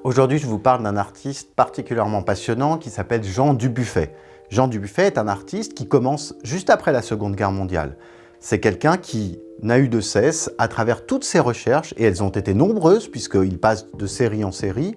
Aujourd'hui, je vous parle d'un artiste particulièrement passionnant qui s'appelle Jean Dubuffet. Jean Dubuffet est un artiste qui commence juste après la Seconde Guerre mondiale. C'est quelqu'un qui n'a eu de cesse, à travers toutes ses recherches, et elles ont été nombreuses puisqu'il passe de série en série,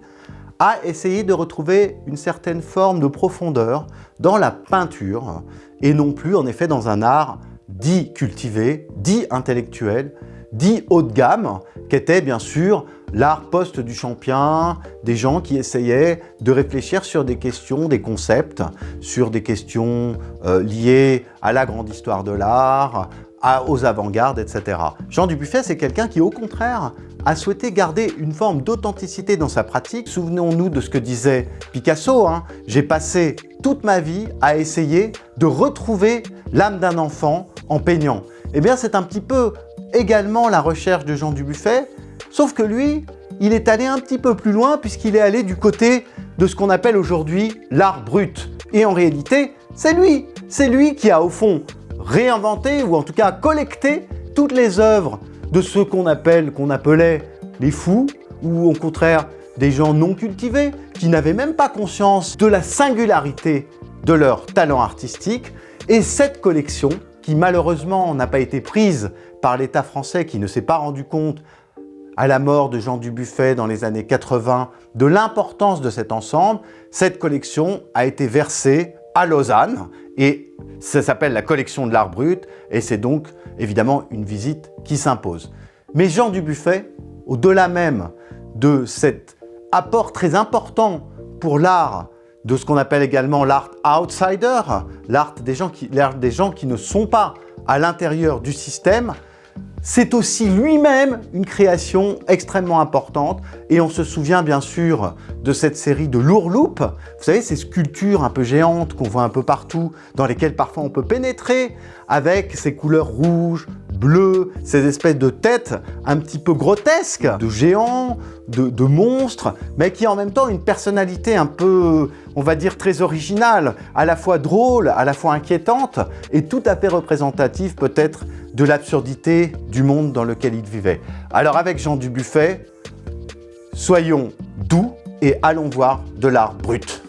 à essayer de retrouver une certaine forme de profondeur dans la peinture, et non plus en effet dans un art dit cultivé, dit intellectuel, dit haut de gamme, qu'était bien sûr l'art post-Duchampien, des gens qui essayaient de réfléchir sur des questions, des concepts, sur des questions liées à la grande histoire de l'art, aux avant-gardes, etc. Jean Dubuffet, c'est quelqu'un qui, au contraire, a souhaité garder une forme d'authenticité dans sa pratique. Souvenons-nous de ce que disait Picasso, « J'ai passé toute ma vie à essayer de retrouver l'âme d'un enfant en peignant ». Eh bien, c'est un petit peu également la recherche de Jean Dubuffet, sauf que lui, il est allé un petit peu plus loin puisqu'il est allé du côté de ce qu'on appelle aujourd'hui l'art brut. Et en réalité, c'est lui qui a au fond réinventé ou en tout cas collecté toutes les œuvres de ceux qu'on appelait les fous ou au contraire des gens non cultivés qui n'avaient même pas conscience de la singularité de leur talent artistique. Et cette collection, qui malheureusement n'a pas été prise par l'État français qui ne s'est pas rendu compte à la mort de Jean Dubuffet dans les années 80 de l'importance de cet ensemble, cette collection a été versée à Lausanne et ça s'appelle la collection de l'art brut et c'est donc évidemment une visite qui s'impose. Mais Jean Dubuffet, au-delà même de cet apport très important pour l'art de ce qu'on appelle également l'art outsider, l'art des gens qui ne sont pas à l'intérieur du système, c'est aussi lui-même une création extrêmement importante et on se souvient bien sûr de cette série de l'Ourloupe. Vous savez, ces sculptures un peu géantes qu'on voit un peu partout, dans lesquelles parfois on peut pénétrer avec ces couleurs rouges, bleues, ces espèces de têtes un petit peu grotesques, de géants, de monstres, mais qui en même temps ont une personnalité un peu, on va dire, très originale, à la fois drôle, à la fois inquiétante et tout à fait représentative peut-être de l'absurdité du monde dans lequel il vivait. Alors avec Jean Dubuffet, soyons doux et allons voir de l'art brut.